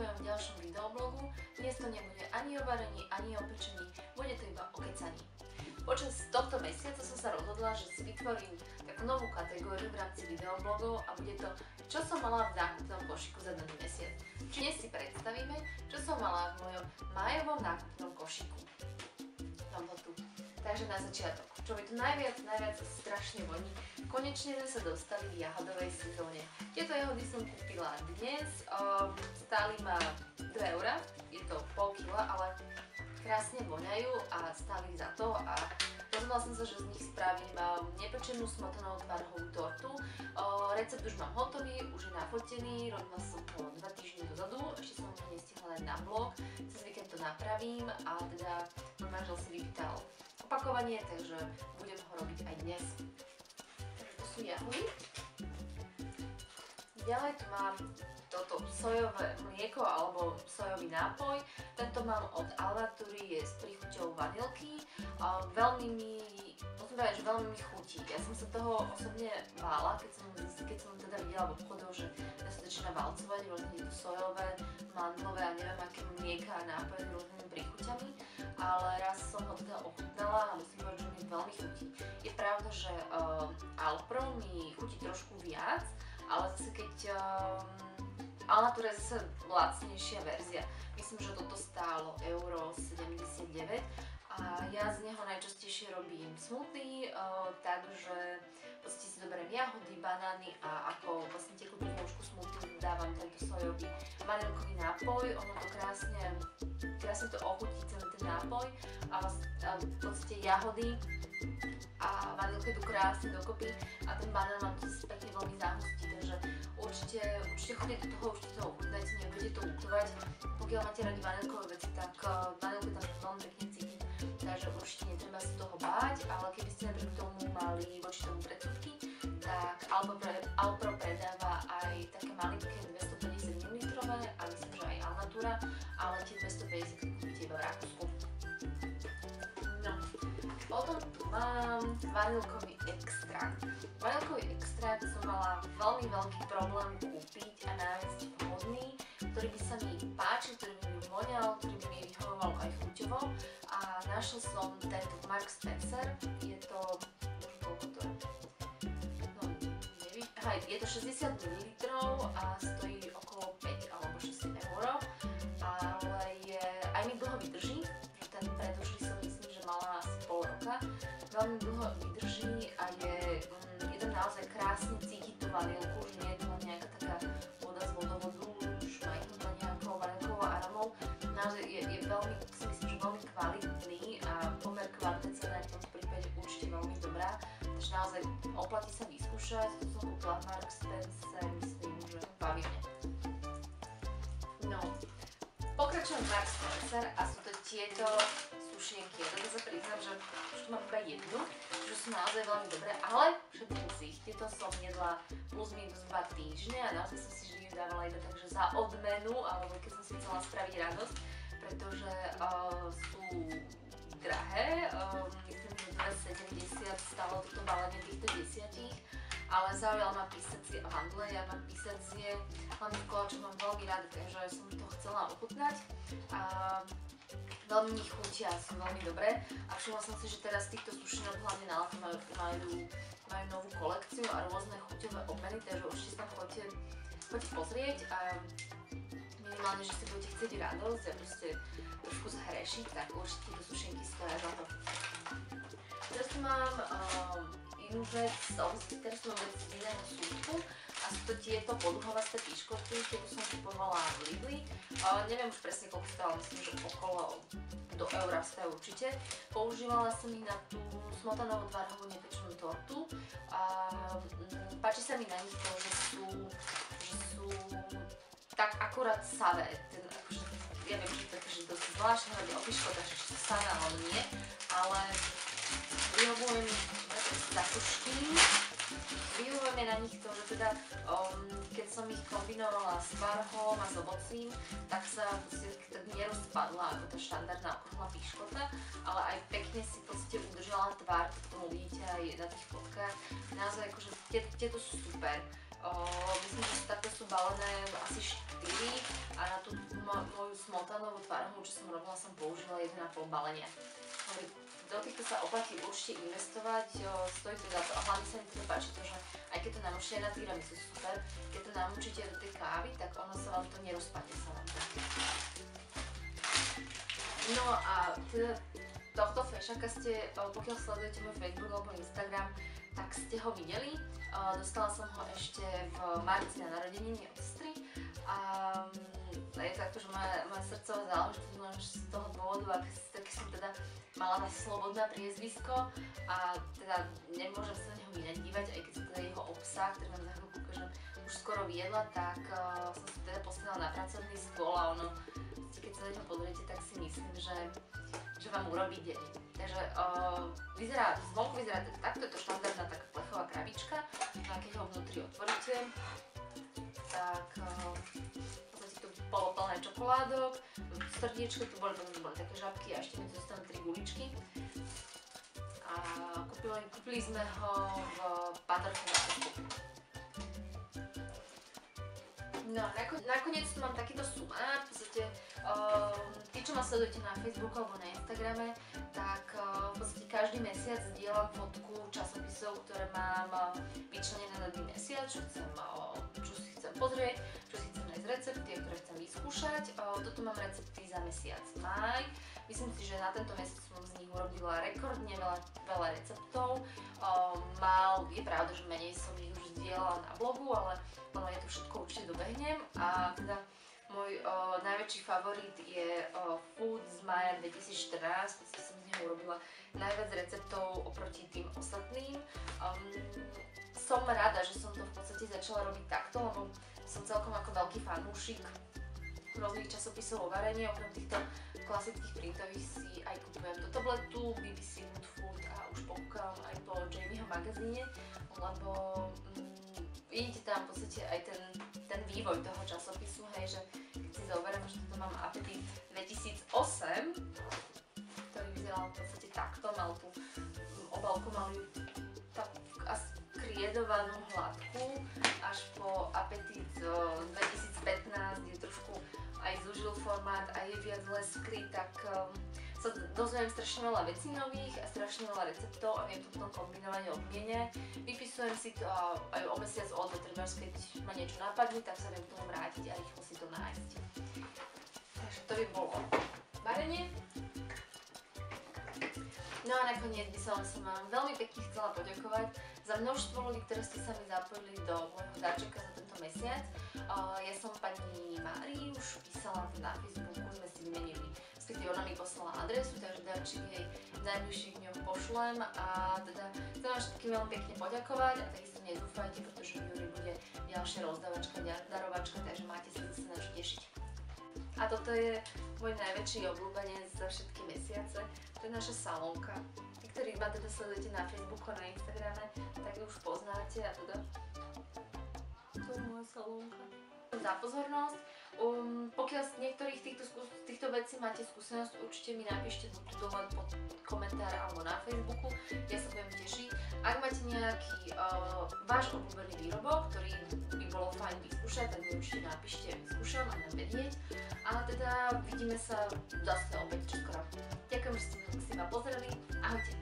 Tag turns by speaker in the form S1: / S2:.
S1: mojom ďalšom videoblogu. Dnes to nebude ani o varení, ani o pečení, bude to iba o kecaní. Počas tohto mesiaca som sa rozhodla, že si vytvorím takú novú kategóriu v rámci videoblogov a bude to, čo som mala v nákupnom košíku za daný mesiac. Dnes si predstavíme, čo som mala v mojom májovom nákupnom košíku. Mám ho tu. Takže na začiatok, čo mi tu najviac strašne voní, konečne sme sa dostali v jahodovej sezóne. Tieto jahody som kúpila dnes, stáli ma 2 €, je to pol kila, ale krásne voňajú a stáli za to a rozhodla som sa, že z nich spravím nepečenú smotanou tvarohovú tortu. Recept už mám hotový, už je nafotený, robila som ho 2 týždne dozadu, ešte som ho nestihla dať na blog, cez víkend to napravím a teda môj manžel si vypýtal opakovanie, takže budem ho robiť aj dnes. Takže to sú jahody. Ďalej tu mám toto sojové mlieko alebo sojový nápoj. Tento mám od Alnatury, je s príchuťou vanilky. Veľmi mi chutí. Ja som sa toho osobne bála, keď som teda videla v obchodoch, že sa začína valcovať rôzne tieto sojové, mandlové a neviem aké mlieka a nápoje s rôznymi príchuťami. Ale raz som ho teda ochutnala a musím povedať, že mi veľmi chutí. Je pravda, že Alpro mi chutí trošku viac, ale zase keď Alnatura je zase lacnejšia verzia. Myslím, že toto stálo €79 a ja z neho najčastejšie robím smoothie, takže v podstate si zoberiem jahody, banány a ako vlastne tekutú zložku smoothie dávam tento sojový vanilkový nápoj. Ono to krásne to ochutí celý ten nápoj a v podstate jahody a vanilka idú krásne dokopy a ten banán vám to pekne veľmi zahustí, takže určite chodíte do toho, určite to ochutnajte, nebudete to utovať. Pokiaľ máte radi vanilkové veci, tak vanilku tam veľmi pekne cítiť, takže určite netreba sa toho báť, ale keby ste napriek tomu mali voči tomu predsudky, tak Alpro predáva aj také malinké 250 ml a myslím, že aj Alnatura, ale tie 250 kúpite iba v Rakúsku. No, potom tu mám vanilkový extrakt. Vanilkový extrakt som mala veľmi veľký problém kúpiť a nájsť vhodný, ktorý by sa mi páčil, ktorý by mi voňal, ktorý by mi vyhovoval aj chuťovo a našla som tento Marks & Spencer. Je to, koľko to je? No, neviem. Je to 60 ml a stojí okolo 5 alebo 6 €, ale aj mi dlho vydrží, že ten predlžný som myslím, že mala asi pol roka. Veľmi dlho vydrží a je tam naozaj krásne cítiť tú vanilku, že nie je to len nejaká taká voda z vodovodu, už má nejakou vanilkovou arómou. Naozaj je veľmi, si myslím, že veľmi kvalitný a pomer kvalita cena je v tomto prípade určite veľmi dobrá. Takže naozaj oplatí sa vyskúšať, to som kúpila Marks & Spencer, myslím, že pavievne. No, pokračujem Marks & Spencer a sú to tieto sušienky. Ja teda sa priznám, že už tu mám iba jednu, že sú naozaj veľmi dobré, ale všetkým si ich. Tieto som jedla plus minus 2 týždne a naozaj som si vždy dávala iba takže za odmenu, alebo keď som si chcela spraviť radosť, pretože sú drahé. Myslím, že 270 stalo toto balenie týchto 10, ale zaujala ma písacie handle. Ja mám písacie hlavne koláče, mám veľmi rada, takže som to chcela ochutnať. Veľmi mi chutia, sú veľmi dobré a všimla som si, že teraz týchto sušinok hlavne na leto majú novú kolekciu a rôzne chuťové obmeny, takže určite sa choďte pozrieť a minimálne, že si budete chcieť radosť a proste trošku zhrešiť, tak určite tieto sušenky stoja za to. Teraz tu mám inú vec, teraz tu mám vec z iného súdku a sú to tieto podruhovasté piškoty, tieto som kupovala v Lidli. Neviem už presne koľko stálo, myslím, že okolo do € stále určite. Používala som ich na tú smotanovú tvarohovú nepečenú tortu a páči sa mi na nich to, že sú tak akurát savé. Ja viem, že to je dosť zvláštne, hľadne o piškotách, že sú savé, ale nie, ale vyhovuje mi zasušky. Vyhovuje mi na nich to, že teda keď som ich kombinovala s tvarohom a s ovocím, tak sa tak nerozpadla ako tá štandardná okrúhla piškota, ale aj pekne si udržala tvár, to tomu vidíte aj na tých fotkách. Naozaj akože tieto sú super. Myslím, že takto sú balené asi 4 a na tú moju smotanovú tvarohu, čo som robila, som použila 1,5 balenia. Do týchto sa oplatí určite investovať, stojí to za to a hlavne sa mi teda páči to, že aj keď to namočíte na tiramisu super, keď to namočíte do tej kávy, tak ono sa vám to nerozpadne sa vám to. No a teda tohto fešaka ste, pokiaľ sledujete môj Facebook alebo Instagram, tak ste ho videli. Dostala som ho ešte v marci na narodeniny od sestry a je to akože moja srdcová záležitosť, len z toho dôvodu, aký som teda mala na slobodné priezvisko a teda nemôžem sa na neho vynadívať, aj keď sa teda jeho obsah, ktorý mám za chvíľku ukážem, už skoro viedla, tak som sa teda postavila na pracovný stôl a ono, keď sa na neho pozriete, tak si myslím, že vám urobí deň. Takže zvonku vyzerá takto, je to štandardná taká plechová krabička, a keď ho vnútri otvoríte, tak tu bolo plné čokoládok, srdiečko, tu boli také žabky a ešte mi tu zostanú 3 guličky. A kúpili sme ho v Pandorfovej nákupy. No nakoniec tu mám takýto sumár, v podstate tí, čo ma sledujete na Facebooku alebo na Instagrame, tak v podstate každý mesiac zdieľam fotku časopisov, ktoré mám vyčlenené na daný mesiac, čo si chcem pozrieť, čo si chcem nájsť recepty, ktoré chcem vyskúšať. Toto mám recepty za mesiac máj. Myslím si, že na tento mesiac som z nich urobila rekordne veľa receptov. Je pravda, že menej som ich už zdieľala na blogu, ale ja to všetko určite dobehnem. A teda môj najväčší favorit je Food z mája 2014, v podstate som z neho urobila najviac receptov oproti tým ostatným. Som rada, že som to v podstate začala robiť takto, lebo som celkom ako veľký fanúšik rôznych časopisov o varení, okrem týchto klasických printových si aj kupujem do tabletu, BBC Good Food a už pokúkam aj po Jamieho magazíne, lebo vidíte tam v podstate aj ten vývoj toho časopisu, hej, že keď si zoberiem, že tu mám Appetit 2008, ktorý vyzeral v podstate takto, mal tú obálku, mal ju takú kriedovanú hladku, až po Appetit 2015, kde trošku aj zúžil formát a je viac leskry, tak sa dozviem strašne veľa vecí nových a strašne veľa receptov a viem to potom kombinovať a odmiene. Vypisujem si to aj o mesiac od trebárs, keď ma niečo napadne, tak sa viem k tomu vrátiť a rýchlo si to nájsť. Takže to by bolo varenie. No a nakoniec by som vám veľmi pekne chcela poďakovať za množstvo ľudí, ktoré ste sa mi zapojili do môjho darčeka za tento mesiac. Ja som pani Márii už písala na Facebooku, sme si vymenili, respektíve ona mi poslala adresu, takže darček jej v najbližších dňoch pošlem a teda chcem vám všetkým veľmi pekne poďakovať a takisto nezúfajte, pretože v júni bude ďalšia rozdávačka, darovačka, takže máte sa zase na čo tešiť. A toto je môj najväčší obľúbenec za všetky mesiace, to je naša salónka. Tí, ktorí ma teda sledujete na Facebooku a na Instagrame, tak ju už poznáte a teda to je moja salónka. Za pozornosť. Pokiaľ z niektorých týchto vecí máte skúsenosť, určite mi napíšte buď tu dole pod komentár alebo na Facebooku, ja sa budem tešiť. Ak máte nejaký váš obľúbený výrobok, ktorý by bolo fajn vyskúšať, tak mi určite napíšte, vyskúšam a dám vedieť. A teda vidíme sa zase opäť čoskoro. Ďakujem, že ste ma pozreli. Ahojte.